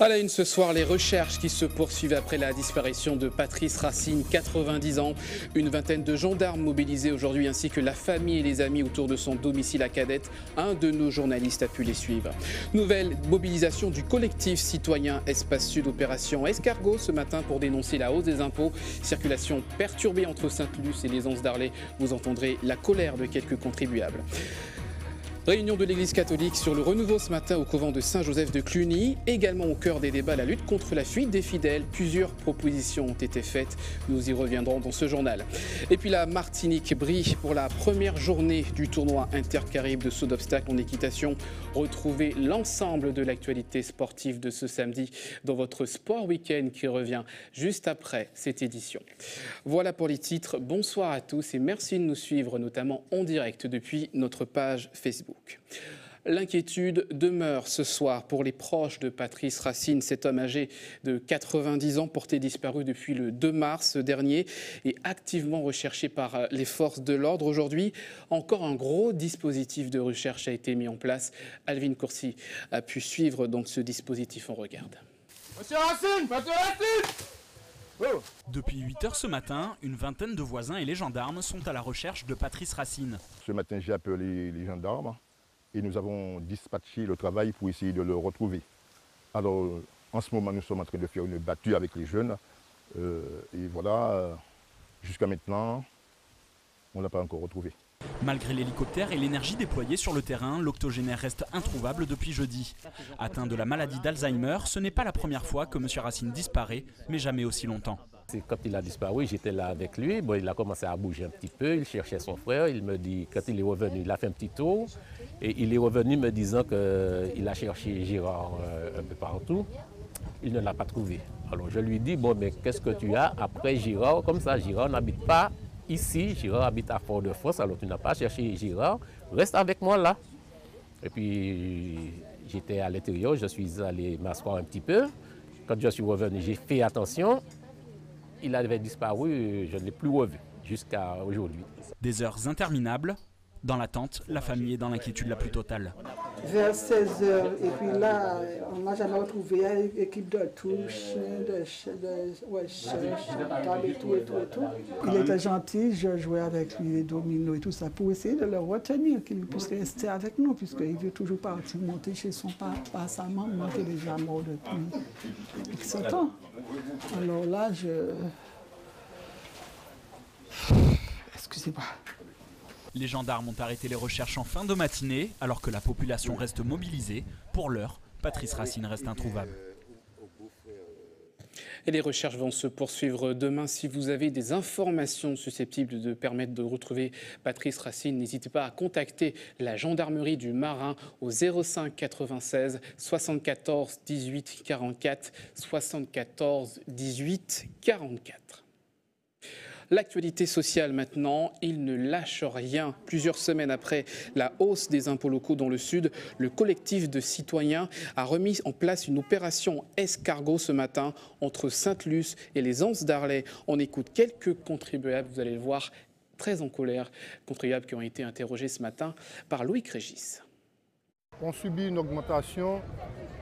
À la une ce soir, les recherches qui se poursuivent après la disparition de Patrice Racine, 90 ans. Une vingtaine de gendarmes mobilisés aujourd'hui ainsi que la famille et les amis autour de son domicile à Cadette. Un de nos journalistes a pu les suivre. Nouvelle mobilisation du collectif citoyen Espace Sud Opération Escargot ce matin pour dénoncer la hausse des impôts. Circulation perturbée entre Sainte-Luce et les Anses d'Arlet. Vous entendrez la colère de quelques contribuables. Réunion de l'Église catholique sur le renouveau ce matin au couvent de Saint-Joseph de Cluny. Également au cœur des débats, la lutte contre la fuite des fidèles. Plusieurs propositions ont été faites. Nous y reviendrons dans ce journal. Et puis la Martinique brille pour la première journée du tournoi intercaraïbe de saut d'obstacles en équitation. Retrouvez l'ensemble de l'actualité sportive de ce samedi dans votre Sport Week-end qui revient juste après cette édition. Voilà pour les titres. Bonsoir à tous et merci de nous suivre, notamment en direct depuis notre page Facebook. L'inquiétude demeure ce soir pour les proches de Patrice Racine, cet homme âgé de 90 ans porté disparu depuis le 2 mars dernier et activement recherché par les forces de l'ordre. Aujourd'hui, encore un gros dispositif de recherche a été mis en place. Alvin Courcy a pu suivre donc ce dispositif. On regarde. Monsieur Racine, Monsieur Racine! Oh. Depuis 8 h ce matin, une vingtaine de voisins et les gendarmes sont à la recherche de Patrice Racine. Ce matin, j'ai appelé les gendarmes et nous avons dispatché le travail pour essayer de le retrouver. Alors, en ce moment, nous sommes en train de faire une battue avec les jeunes. Et voilà, jusqu'à maintenant, on ne l'a pas encore retrouvé. Malgré l'hélicoptère et l'énergie déployée sur le terrain, l'octogénaire reste introuvable depuis jeudi. Atteint de la maladie d'Alzheimer, ce n'est pas la première fois que M. Racine disparaît, mais jamais aussi longtemps. Quand il a disparu, j'étais là avec lui. Bon, il a commencé à bouger un petit peu, il cherchait son frère. Il me dit, quand il est revenu, il a fait un petit tour. Et il est revenu me disant qu'il a cherché Girard un peu partout. Il ne l'a pas trouvé. Alors je lui dis, bon, mais qu'est-ce que tu as après Girard? Comme ça, Girard n'habite pas ici, Girard habite à Fort-de-France, alors tu n'as pas cherché Girard, reste avec moi là. Et puis j'étais à l'intérieur, je suis allé m'asseoir un petit peu. Quand je suis revenu, j'ai fait attention. Il avait disparu, je ne l'ai plus revu jusqu'à aujourd'hui. Des heures interminables. Dans l'attente, la famille est dans l'inquiétude la plus totale. Vers 16 h, et puis là, on n'a jamais retrouvé l'équipe de touche, de table et tout. Il était gentil, je jouais avec lui les dominos et tout ça pour essayer de le retenir, qu'il puisse rester avec nous, puisqu'il veut toujours partir monter chez son papa, sa maman qui est déjà mort depuis X temps. Alors là, excusez-moi. Les gendarmes ont arrêté les recherches en fin de matinée, alors que la population reste mobilisée. Pour l'heure, Patrice Racine reste introuvable. Et les recherches vont se poursuivre demain. Si vous avez des informations susceptibles de permettre de retrouver Patrice Racine, n'hésitez pas à contacter la gendarmerie du Marin au 05 96 74 18 44 74 18 44. L'actualité sociale maintenant, il ne lâche rien. Plusieurs semaines après la hausse des impôts locaux dans le Sud, le collectif de citoyens a remis en place une opération escargot ce matin entre Sainte-Luce et les Anses d'Arlet. On écoute quelques contribuables, vous allez le voir, très en colère, contribuables qui ont été interrogés ce matin par Loïc Régis. On subit une augmentation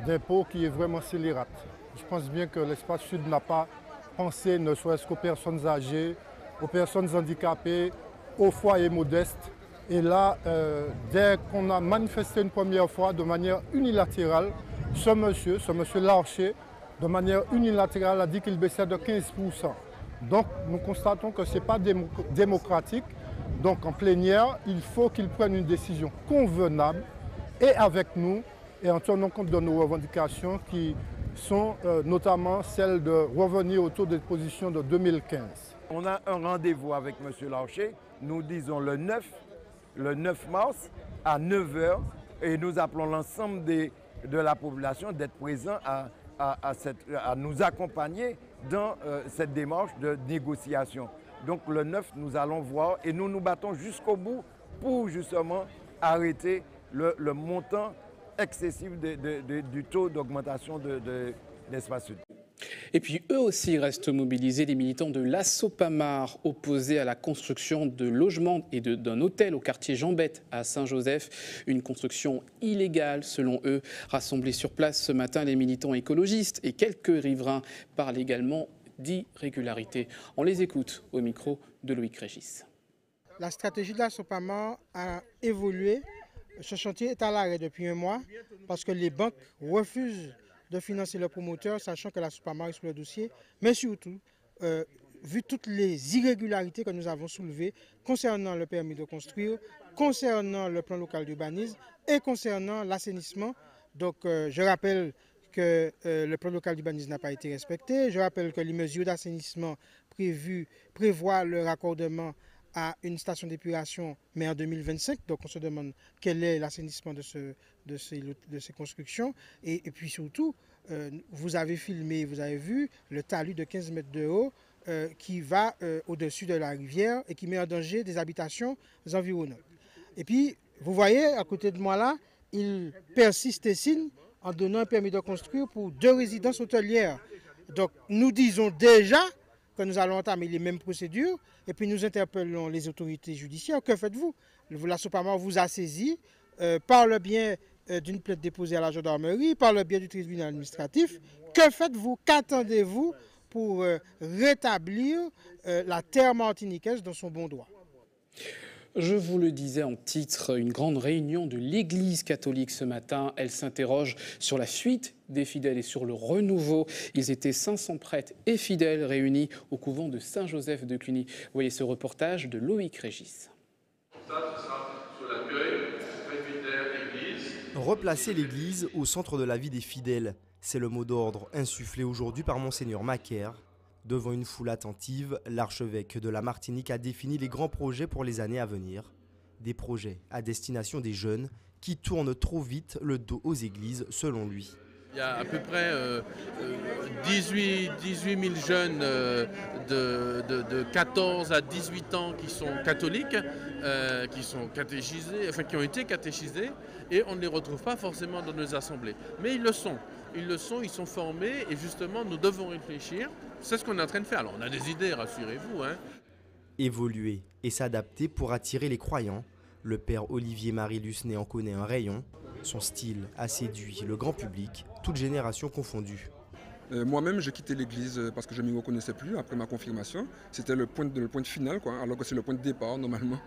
d'impôts qui est vraiment scélérate. Je pense bien que l'Espace Sud n'a pas pensé, ne serait-ce qu'aux personnes âgées, aux personnes handicapées, aux foyers modestes. Et là, dès qu'on a manifesté une première fois de manière unilatérale, ce monsieur Larcher, de manière unilatérale, a dit qu'il baissait de 15%. Donc nous constatons que ce n'est pas démocratique. Donc en plénière, il faut qu'il prenne une décision convenable et avec nous et en tenant compte de nos revendications qui sont notamment celles de revenir au taux de déposition de 2015. On a un rendez-vous avec M. Larcher, nous disons le 9 mars à 9 h et nous appelons l'ensemble de la population d'être présent à nous accompagner dans cette démarche de négociation. Donc le 9, nous allons voir et nous nous battons jusqu'au bout pour justement arrêter le montant excessif du taux d'augmentation d'Espace Sud. Et puis eux aussi restent mobilisés, les militants de l'Assopamar, opposés à la construction de logements et d'un hôtel au quartier Jean-Beth à Saint-Joseph. Une construction illégale selon eux. Rassemblés sur place ce matin, les militants écologistes et quelques riverains parlent également d'irrégularité. On les écoute au micro de Loïc Régis. La stratégie de l'Assopamar a évolué. Ce chantier est à l'arrêt depuis un mois parce que les banques refusent de financer le promoteur, sachant que l'Assopamar est sur le dossier, mais surtout, vu toutes les irrégularités que nous avons soulevées concernant le permis de construire, concernant le plan local d'urbanisme et concernant l'assainissement. Donc, je rappelle que le plan local d'urbanisme n'a pas été respecté. Je rappelle que les mesures d'assainissement prévues prévoient le raccordement à une station d'épuration, mais en 2025. Donc, on se demande quel est l'assainissement de ces constructions. Et puis surtout, vous avez filmé, vous avez vu le talus de 15 mètres de haut qui va au-dessus de la rivière et qui met en danger des habitations environnantes. Et puis, vous voyez, à côté de moi là, il persiste et signe en donnant un permis de construire pour 2 résidences hôtelières. Donc, nous disons déjà que nous allons entamer les mêmes procédures et puis nous interpellons les autorités judiciaires. Que faites-vous? L'Assopamar vous a saisi par le biais d'une plainte déposée à la gendarmerie, par le biais du tribunal administratif. Que faites-vous? Qu'attendez-vous pour rétablir la terre martiniquaise dans son bon droit? Je vous le disais en titre, une grande réunion de l'Église catholique ce matin. Elle s'interroge sur la fuite des fidèles et sur le renouveau. Ils étaient 500 prêtres et fidèles réunis au couvent de Saint-Joseph de Cluny. Vous voyez ce reportage de Loïc Régis. Replacer l'Église au centre de la vie des fidèles, c'est le mot d'ordre insufflé aujourd'hui par Monseigneur Macaire. Devant une foule attentive, l'archevêque de la Martinique a défini les grands projets pour les années à venir. Des projets à destination des jeunes qui tournent trop vite le dos aux églises, selon lui. Il y a à peu près 18 000 jeunes de 14 à 18 ans qui sont catholiques, qui sont catéchisés, enfin qui ont été catéchisés, et on ne les retrouve pas forcément dans nos assemblées. Mais ils le sont. Ils sont formés, et justement nous devons réfléchir. C'est ce qu'on est en train de faire. Alors on a des idées, rassurez-vous. Évoluer et s'adapter pour attirer les croyants. Le père Olivier-Marie Lucenay en connaît un rayon. Son style a séduit le grand public, toutes générations confondues. Moi-même, j'ai quitté l'église parce que je ne m'y reconnaissais plus après ma confirmation. C'était le point final, alors que c'est le point de départ normalement.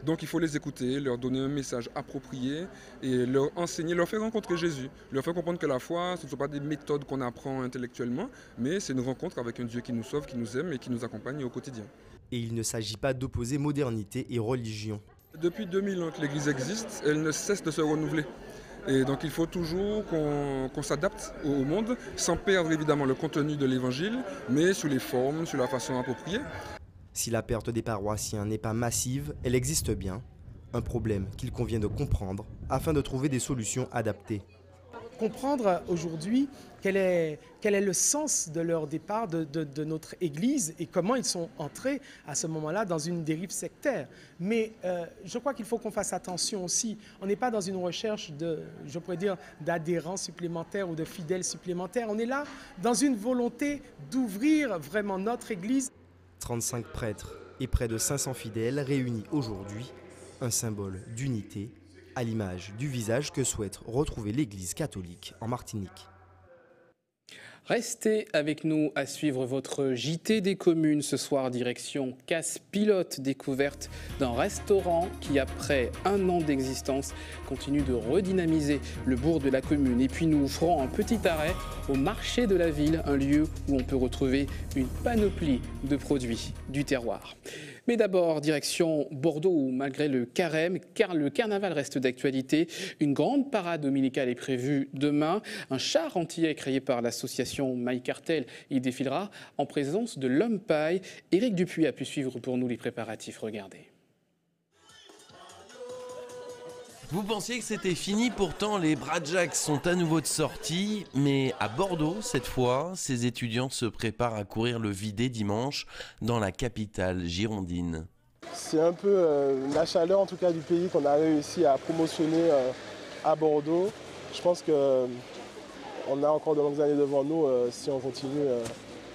Donc il faut les écouter, leur donner un message approprié et leur enseigner, leur faire rencontrer Jésus. Leur faire comprendre que la foi, ce ne sont pas des méthodes qu'on apprend intellectuellement, mais c'est une rencontre avec un Dieu qui nous sauve, qui nous aime et qui nous accompagne au quotidien. Et il ne s'agit pas d'opposer modernité et religion. Depuis 2000 ans que l'église existe, elle ne cesse de se renouveler. Et donc il faut toujours qu'on s'adapte au monde, sans perdre évidemment le contenu de l'évangile, mais sous les formes, sur la façon appropriée. Si la perte des paroissiens n'est pas massive, elle existe bien. Un problème qu'il convient de comprendre afin de trouver des solutions adaptées. Comprendre aujourd'hui quel est le sens de leur départ de notre Église et comment ils sont entrés à ce moment-là dans une dérive sectaire. Mais je crois qu'il faut qu'on fasse attention aussi. On n'est pas dans une recherche d'adhérents supplémentaires ou de fidèles supplémentaires. On est là dans une volonté d'ouvrir vraiment notre Église. 35 prêtres et près de 500 fidèles réunis aujourd'hui, un symbole d'unité, à l'image du visage que souhaite retrouver l'Église catholique en Martinique. Restez avec nous à suivre votre JT des communes ce soir, direction Casse-Pilote, découverte d'un restaurant qui, après 1 an d'existence, continue de redynamiser le bourg de la commune. Et puis nous ferons un petit arrêt au marché de la ville, un lieu où on peut retrouver une panoplie de produits du terroir. Mais d'abord, direction Bordeaux, où malgré le carême, car le carnaval reste d'actualité, une grande parade dominicale est prévue demain. Un char antillais créé par l'association My Cartel y défilera en présence de l'homme paille. Éric Dupuis a pu suivre pour nous les préparatifs. Regardez. Vous pensiez que c'était fini, pourtant les Bradjaks sont à nouveau de sortie, mais à Bordeaux, cette fois, ces étudiants se préparent à courir le Vidé dimanche dans la capitale girondine. C'est un peu la chaleur en tout cas du pays qu'on a réussi à promotionner à Bordeaux. Je pense que on a encore de longues années devant nous si on continue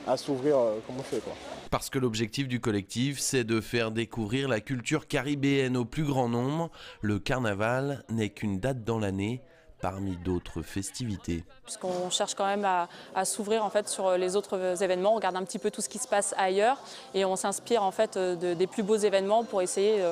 à s'ouvrir comme on fait, quoi. Parce que l'objectif du collectif, c'est de faire découvrir la culture caribéenne au plus grand nombre. Le carnaval n'est qu'une date dans l'année, parmi d'autres festivités. Puisqu'on cherche quand même à s'ouvrir en fait sur les autres événements, on regarde un petit peu tout ce qui se passe ailleurs et on s'inspire en fait des plus beaux événements pour essayer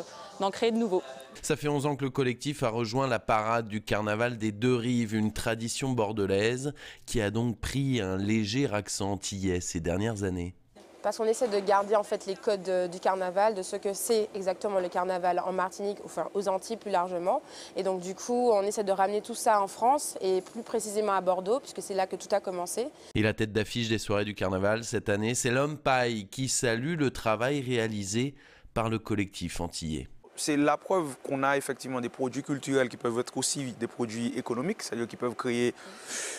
d'en créer de nouveaux. Ça fait 11 ans que le collectif a rejoint la parade du carnaval des Deux Rives, une tradition bordelaise qui a donc pris un léger accent antillais ces dernières années. Parce qu'on essaie de garder en fait les codes du carnaval, de ce que c'est exactement le carnaval en Martinique, enfin aux Antilles plus largement. Et donc du coup, on essaie de ramener tout ça en France et plus précisément à Bordeaux, puisque c'est là que tout a commencé. Et la tête d'affiche des soirées du carnaval cette année, c'est l'homme paille qui salue le travail réalisé par le collectif antillais. C'est la preuve qu'on a effectivement des produits culturels qui peuvent être aussi des produits économiques, c'est-à-dire qui peuvent créer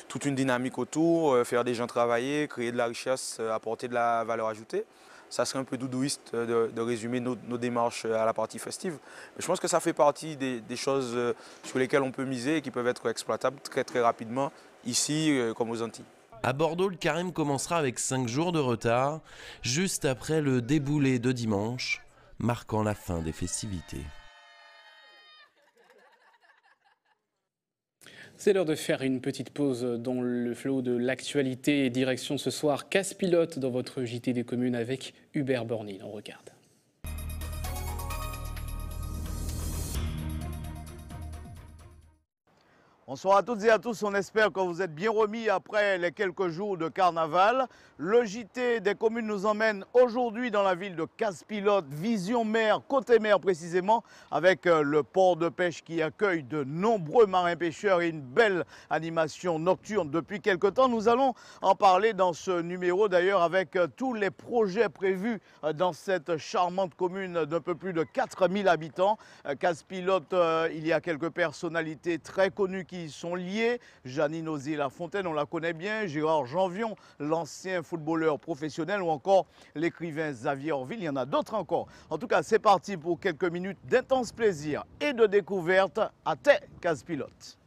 toute une dynamique autour, faire des gens travailler, créer de la richesse, apporter de la valeur ajoutée. Ça serait un peu doudouiste de résumer nos démarches à la partie festive. Mais je pense que ça fait partie des choses sur lesquelles on peut miser et qui peuvent être exploitables très très rapidement ici comme aux Antilles. À Bordeaux, le carême commencera avec 5 jours de retard, juste après le déboulé de dimanche, marquant la fin des festivités. C'est l'heure de faire une petite pause dans le flot de l'actualité. Direction ce soir Casse-Pilote dans votre JT des communes avec Hubert Bornil. On regarde. Bonsoir à toutes et à tous, on espère que vous êtes bien remis après les quelques jours de carnaval. Le JT des communes nous emmène aujourd'hui dans la ville de Casse-Pilote, Vision Mer, côté mer précisément, avec le port de pêche qui accueille de nombreux marins pêcheurs et une belle animation nocturne depuis quelque temps. Nous allons en parler dans ce numéro d'ailleurs avec tous les projets prévus dans cette charmante commune d'un peu plus de 4000 habitants. Casse-Pilote, il y a quelques personnalités très connues qui sont liés. Janine Osier-Lafontaine, on la connaît bien. Gérard Janvion, l'ancien footballeur professionnel, ou encore l'écrivain Xavier Orville. Il y en a d'autres encore. En tout cas, c'est parti pour quelques minutes d'intense plaisir et de découverte à Casse-Pilote.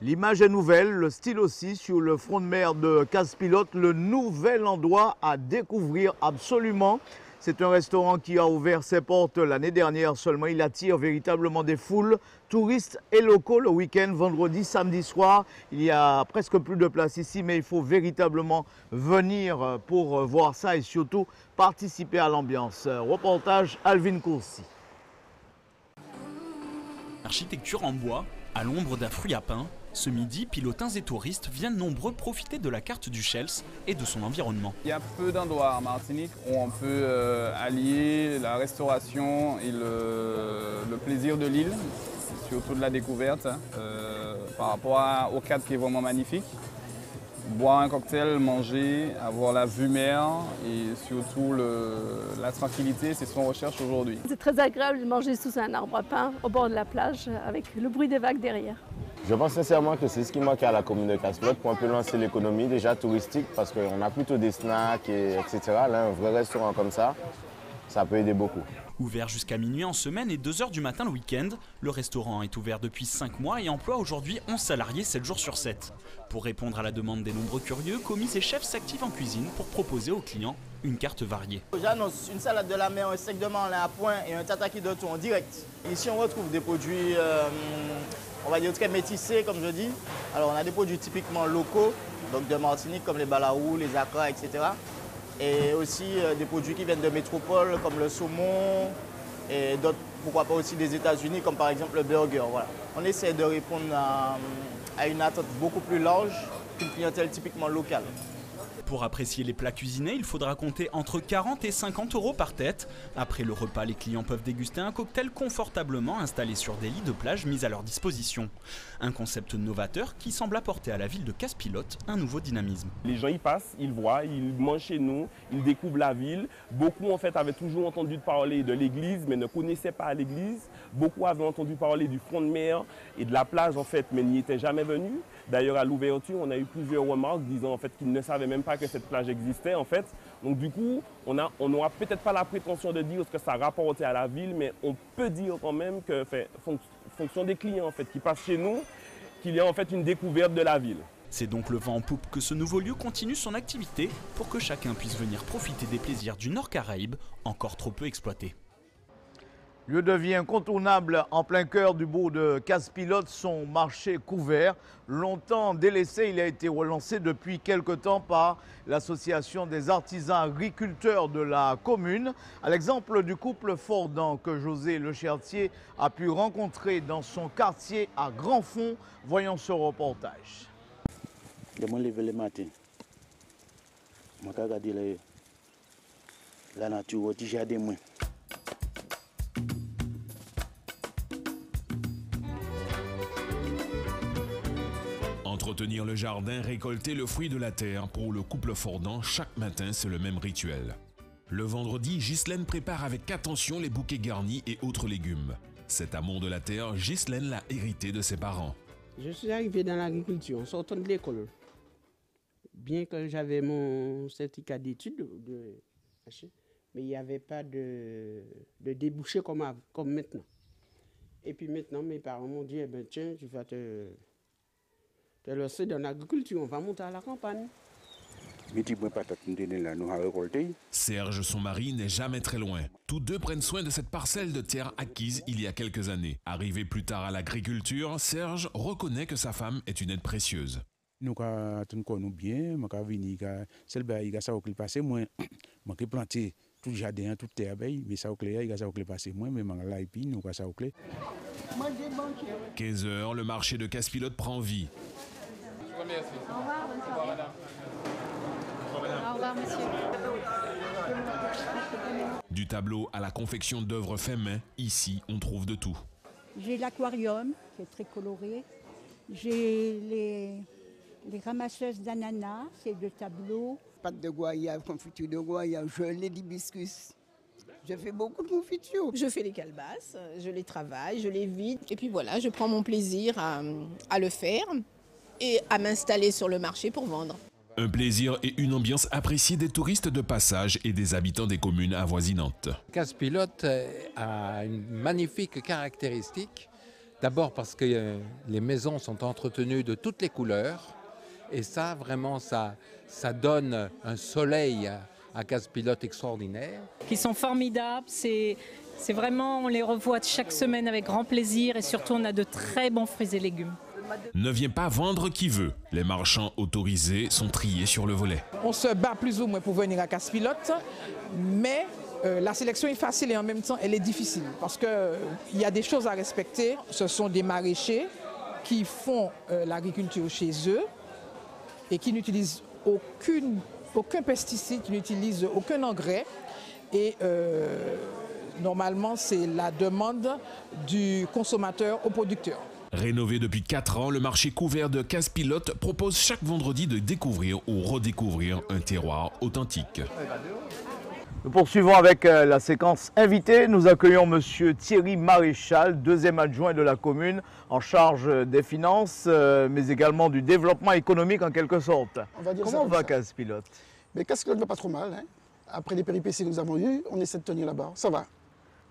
L'image est nouvelle, le style aussi sur le front de mer de Casse-Pilote, le nouvel endroit à découvrir absolument. C'est un restaurant qui a ouvert ses portes l'année dernière seulement. Il attire véritablement des foules, touristes et locaux le week-end, vendredi, samedi soir. Il y a presque plus de place ici, mais il faut véritablement venir pour voir ça et surtout participer à l'ambiance. Reportage Alvin Courcy. Architecture en bois, à l'ombre d'un fruit à pain. Ce midi, pilotins et touristes viennent nombreux profiter de la carte du Chels et de son environnement. Il y a peu d'endroits en Martinique où on peut allier la restauration et le plaisir de l'île, surtout de la découverte, par rapport au cadre qui est vraiment magnifique. Boire un cocktail, manger, avoir la vue mer et surtout la tranquillité, c'est ce qu'on recherche aujourd'hui. C'est très agréable de manger sous un arbre à pain au bord de la plage avec le bruit des vagues derrière. Je pense sincèrement que c'est ce qui manque à la commune de Casse-Pilote pour un peu lancer l'économie déjà touristique parce qu'on a plutôt des snacks, etc. Là, un vrai restaurant comme ça peut aider beaucoup. Ouvert jusqu'à minuit en semaine et 2 h du matin le week-end, le restaurant est ouvert depuis 5 mois et emploie aujourd'hui 11 salariés 7 jours sur 7. Pour répondre à la demande des nombreux curieux, commis et chefs s'activent en cuisine pour proposer aux clients une carte variée. J'annonce une salade de la mer, un steak de marlin à point et un tataki de thon en direct. Ici on retrouve des produits, on va dire très métissés comme je dis. Alors on a des produits typiquement locaux, donc de Martinique comme les balaou, les acras, etc. Et aussi des produits qui viennent de métropole comme le saumon et d'autres, pourquoi pas aussi des États-Unis comme par exemple le burger. Voilà. On essaie de répondre à une attente beaucoup plus large qu'une clientèle typiquement locale. Pour apprécier les plats cuisinés, il faudra compter entre 40 et 50 € par tête. Après le repas, les clients peuvent déguster un cocktail confortablement installé sur des lits de plage mis à leur disposition. Un concept novateur qui semble apporter à la ville de Casse-Pilote un nouveau dynamisme. Les gens y passent, ils voient, ils mangent chez nous, ils découvrent la ville. Beaucoup en fait avaient toujours entendu parler de l'église mais ne connaissaient pas l'église. Beaucoup avaient entendu parler du front de mer et de la plage en fait mais n'y étaient jamais venus. D'ailleurs à l'ouverture, on a eu plusieurs remarques disant en fait qu'ils ne savaient même pas que cette plage existait en fait. Donc du coup, on n'aura peut-être pas la prétention de dire ce que ça rapportait à la ville, mais on peut dire quand même que fonction des clients en fait qui passent chez nous, qu'il y a en fait une découverte de la ville. C'est donc le vent en poupe que ce nouveau lieu continue son activité pour que chacun puisse venir profiter des plaisirs du Nord Caraïbe, encore trop peu exploités. Lieu de vie incontournable en plein cœur du bourg de Casse-Pilote, son marché couvert. Longtemps délaissé, il a été relancé depuis quelque temps par l'association des artisans agriculteurs de la commune. À l'exemple du couple Fordan que José Lechertier a pu rencontrer dans son quartier à Grand Fond. Voyons ce reportage. Je me lève le matin. Je regarde la nature du jardin. Entretenir le jardin, récolter le fruit de la terre, pour le couple Fordan, chaque matin c'est le même rituel. Le vendredi, Ghislaine prépare avec attention les bouquets garnis et autres légumes. Cet amour de la terre, Ghislaine l'a hérité de ses parents. Je suis arrivé dans l'agriculture en sortant de l'école. Bien que j'avais mon certificat d'études, mais il n'y avait pas de débouché comme maintenant. Et puis maintenant, mes parents m'ont dit, eh ben, tiens, tu vas te lancer dans l'agriculture, on va monter à la campagne. Serge, son mari, n'est jamais très loin. Tous deux prennent soin de cette parcelle de terre acquise il y a quelques années. Arrivé plus tard à l'agriculture, Serge reconnaît que sa femme est une aide précieuse. Nous connaissons bien, c'est le ça qui passe moins, je planter tout le jardin, toute terre, mais ça qui passe moins, mais là et puis nous ça 15 h, le marché de Casse-Pilote prend vie. Au revoir, bonne soirée, madame. Au revoir, monsieur. Du tableau à la confection d'œuvres fait main, ici on trouve de tout. J'ai l'aquarium qui est très coloré. J'ai les ramasseuses d'ananas, c'est de tableaux. Pâte de goyave, confiture de goyave, gelée d'hibiscus. Je fais beaucoup de confiture. Je fais les calebasses, je les travaille, je les vide. Et puis voilà, je prends mon plaisir à le faire et à m'installer sur le marché pour vendre. Un plaisir et une ambiance appréciée des touristes de passage et des habitants des communes avoisinantes. Casse-Pilote a une magnifique caractéristique. D'abord parce que les maisons sont entretenues de toutes les couleurs. Et ça, vraiment, ça donne un soleil à Casse-Pilote extraordinaire. Qui sont formidables. C'est vraiment, on les revoit chaque semaine avec grand plaisir. Et surtout, on a de très bons fruits et légumes. Ne vient pas vendre qui veut. Les marchands autorisés sont triés sur le volet. On se bat plus ou moins pour venir à Casse-Pilote, mais la sélection est facile et en même temps elle est difficile parce qu'il y a des choses à respecter. Ce sont des maraîchers qui font l'agriculture chez eux et qui n'utilisent aucun pesticide, qui n'utilisent aucun engrais. Et normalement, c'est la demande du consommateur au producteur. Rénové depuis 4 ans, le marché couvert de Casse-Pilote propose chaque vendredi de découvrir ou redécouvrir un terroir authentique. Nous poursuivons avec la séquence invitée. Nous accueillons M. Thierry Maréchal, deuxième adjoint de la commune, en charge des finances, mais également du développement économique en quelque sorte. Comment va Casse-Pilote? Casse-Pilote ne va pas trop mal. Hein. Après les péripéties que nous avons eues, on essaie de tenir là-bas. Ça va.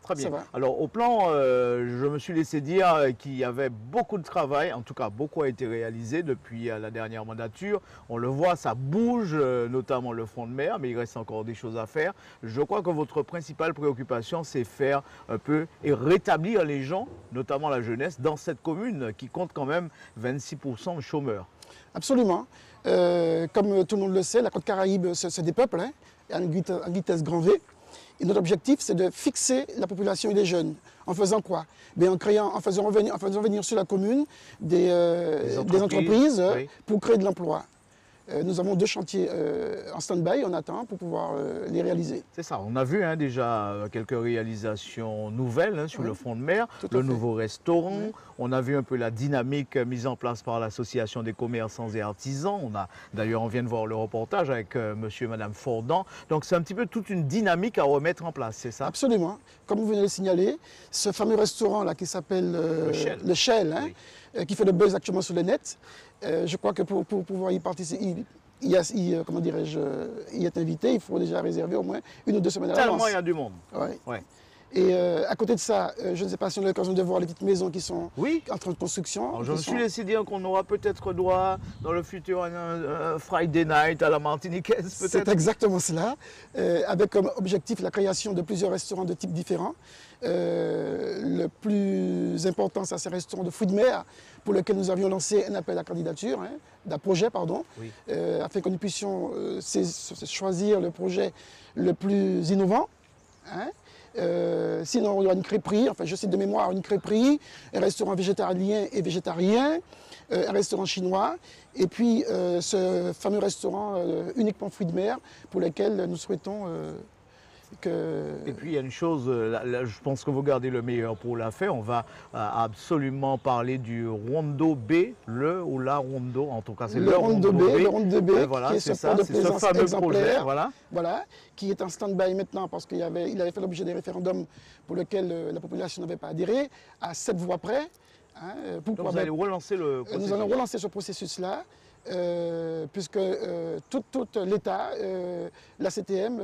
Très bien. Alors au plan, je me suis laissé dire qu'il y avait beaucoup de travail, en tout cas beaucoup a été réalisé depuis la dernière mandature. On le voit, ça bouge, notamment le front de mer, mais il reste encore des choses à faire. Je crois que votre principale préoccupation, c'est faire un peu et rétablir les gens, notamment la jeunesse, dans cette commune qui compte quand même 26% de chômeurs. Absolument. Comme tout le monde le sait, la côte Caraïbe se dépeuple, hein, à une vitesse grand V. Et notre objectif, c'est de fixer la population et les jeunes. En faisant quoi? En faisant venir sur la commune des entreprises oui. Pour créer de l'emploi. nous avons 2 chantiers en stand-by, on attend pour pouvoir les réaliser. C'est ça, on a vu déjà quelques réalisations nouvelles sur le front de mer, le nouveau restaurant, on a vu un peu la dynamique mise en place par l'association des commerçants et artisans, d'ailleurs on vient de voir le reportage avec monsieur et madame Fordan, donc c'est un petit peu toute une dynamique à remettre en place, c'est ça? Absolument, comme vous venez de le signaler, ce fameux restaurant là qui s'appelle le Shell, qui fait le buzz actuellement sur le net, je crois que pour pouvoir y participer, comment dirais-je, y être invité, il faut déjà réserver au moins 1 ou 2 semaines à l'avance. Tellement il y a du monde. Ouais. Et à côté de ça, je ne sais pas si on a l'occasion de voir les petites maisons qui sont en train de construction. Alors, je me suis laissé dire qu'on aura peut-être droit dans le futur à un Friday night à la Martiniquaise, peut-être. C'est exactement cela, avec comme objectif la création de plusieurs restaurants de types différents. Le plus important, c'est ces restaurants de fruits de mer pour lesquels nous avions lancé un appel à candidature, d'un projet, pardon, afin que nous puissions choisir le projet le plus innovant. Sinon, il y aura une crêperie, enfin je cite de mémoire, une crêperie, un restaurant végétarien et végétarien, un restaurant chinois, et puis ce fameux restaurant uniquement fruits de mer pour lequel nous souhaitons Et puis il y a une chose, là, je pense que vous gardez le meilleur pour la fin, on va absolument parler du Rondo B, le ou la Rondo, en tout cas c'est le Rondo B. Le Rondo B, voilà, qui est ce port de présence fameux projet, voilà, qui est en stand-by maintenant parce qu'il avait fait l'objet des référendums pour lesquels la population n'avait pas adhéré, à 7 voix près. Donc vous allez relancer le processus. Nous allons relancer ce processus-là. Puisque tout l'État, la CTM,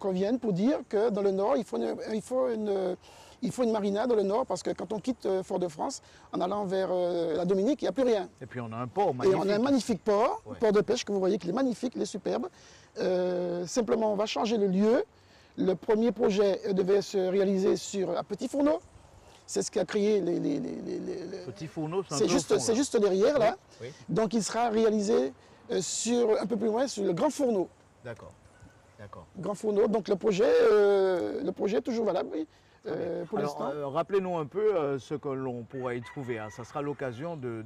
conviennent pour dire que dans le Nord, il faut une marina dans le Nord parce que quand on quitte Fort-de-France, en allant vers la Dominique, il n'y a plus rien. Et puis on a un port magnifique. Et on a un magnifique port, port de pêche que vous voyez qu'il est magnifique, il est superbe. Simplement, on va changer le lieu. Le premier projet devait se réaliser sur un petit fourneau. C'est ce qui a créé les petits fourneaux. C'est juste derrière, là. Oui. Donc il sera réalisé un peu plus loin sur le grand fourneau. D'accord. Grand fourneau. Donc le projet est toujours valable, oui. Pour l'instant. Rappelez-nous un peu ce que l'on pourra y trouver. Ça sera l'occasion de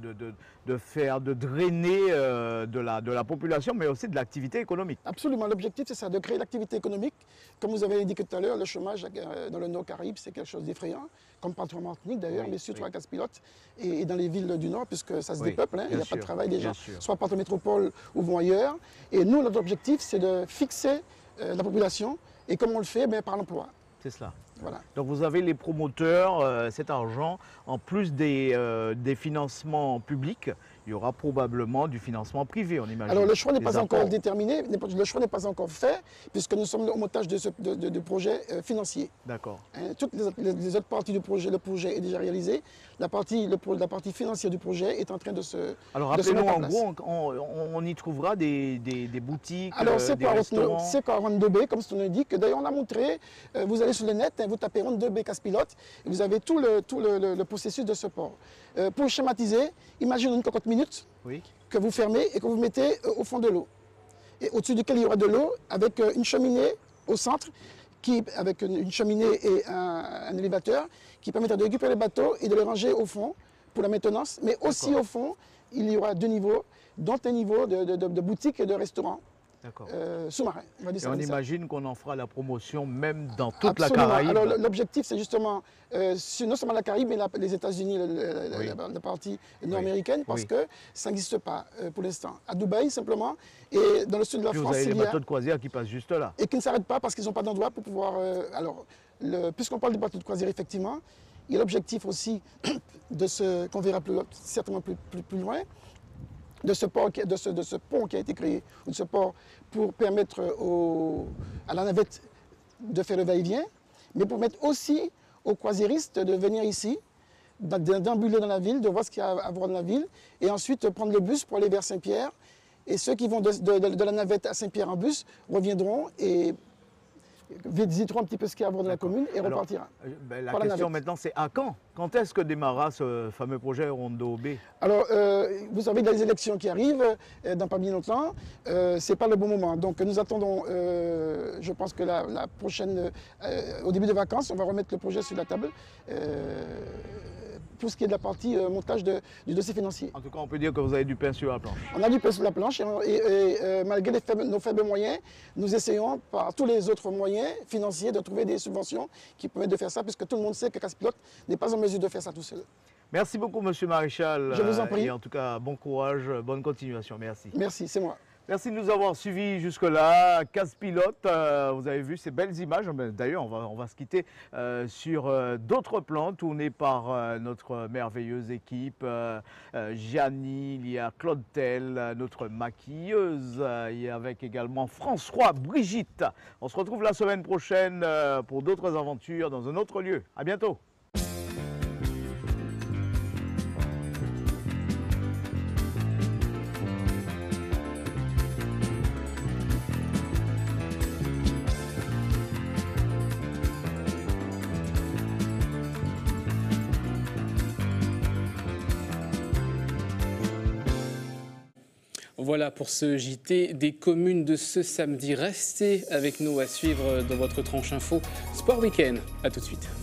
drainer de la population, mais aussi de l'activité économique. Absolument. L'objectif, c'est ça, de créer l'activité économique. Comme vous avez indiqué tout à l'heure, le chômage dans le Nord Caraïbe, c'est quelque chose d'effrayant, comme partout en Martinique d'ailleurs, mais surtout à Casse-Pilote et dans les villes du Nord, puisque ça se dépeuple. Il n'y a pas de travail, les gens soit partent en métropole ou vont ailleurs. Et nous, notre objectif, c'est de fixer la population. Et comme on le fait, par l'emploi. C'est cela. Voilà. Donc vous avez les promoteurs, cet argent, en plus des financements publics, il y aura probablement du financement privé, on imagine. Alors le choix n'est pas encore déterminé, le choix n'est pas encore fait, puisque nous sommes au montage de projets financiers. D'accord. Toutes les autres parties du projet, le projet est déjà réalisé. La partie financière du projet est en train de se Alors rappelez-nous, en gros, on y trouvera des boutiques, alors, des restaurants. C'est quoi Rondo B, comme son nom indique. D'ailleurs, on a montré, vous allez sur le net, vous tapez Rondo B Casse-Pilote, et vous avez tout le processus de ce port. Pour schématiser, imaginez une cocotte minute que vous fermez et que vous mettez au fond de l'eau. Et au-dessus duquel il y aura de l'eau avec une cheminée au centre, avec une cheminée et un élévateur qui permettra de récupérer les bateaux et de les ranger au fond pour la maintenance. Mais aussi au fond, il y aura 2 niveaux, dont un niveau de boutique et de restaurant. Sous-marin. On imagine qu'on en fera la promotion même dans toute la Caraïbe. Alors l'objectif, c'est justement, non seulement la Caraïbe, mais les États-Unis, la partie nord-américaine, parce que ça n'existe pas pour l'instant. À Dubaï, simplement, et dans le sud de la France, vous avez les bateaux de croisière qui passent juste là. Et qui ne s'arrêtent pas parce qu'ils n'ont pas d'endroit pour pouvoir... puisqu'on parle des bateaux de croisière, effectivement, il y a l'objectif aussi qu'on verra certainement plus loin, de ce pont qui a été créé, ou de ce port pour permettre à la navette de faire le va-et-vient, mais pour permettre aussi aux croisiéristes de venir ici, d'ambuler dans la ville, de voir ce qu'il y a à voir dans la ville, et ensuite prendre le bus pour aller vers Saint-Pierre. Et ceux qui vont de la navette à Saint-Pierre en bus reviendront et visiteront un petit peu ce qu'il y a à voir dans la commune et repartiront. La question maintenant, c'est à quand? Quand est-ce que démarrera ce fameux projet Rondo B? Alors, vous savez, il y a les élections qui arrivent dans pas bien longtemps. Ce n'est pas le bon moment. Donc, nous attendons, je pense que la prochaine, au début des vacances, on va remettre le projet sur la table. pour ce qui est de la partie montage du dossier financier. En tout cas, on peut dire que vous avez du pain sur la planche. On a du pain sur la planche et malgré nos faibles moyens, nous essayons par tous les autres moyens financiers de trouver des subventions qui permettent de faire ça, puisque tout le monde sait que Casse-Pilote n'est pas en mesure de faire ça tout seul. Merci beaucoup, Monsieur Maréchal. Je vous en prie. Et en tout cas, bon courage, bonne continuation. Merci. Merci, c'est moi. Merci de nous avoir suivis jusque-là. Casse-Pilote, vous avez vu ces belles images. D'ailleurs, on va se quitter sur d'autres plans tournés par notre merveilleuse équipe. Gianni, il y a Claude Tell, notre maquilleuse, et avec également François, Brigitte. On se retrouve la semaine prochaine pour d'autres aventures dans un autre lieu. À bientôt. Voilà pour ce JT des communes de ce samedi. Restez avec nous à suivre dans votre tranche info Sport Week-end. A tout de suite.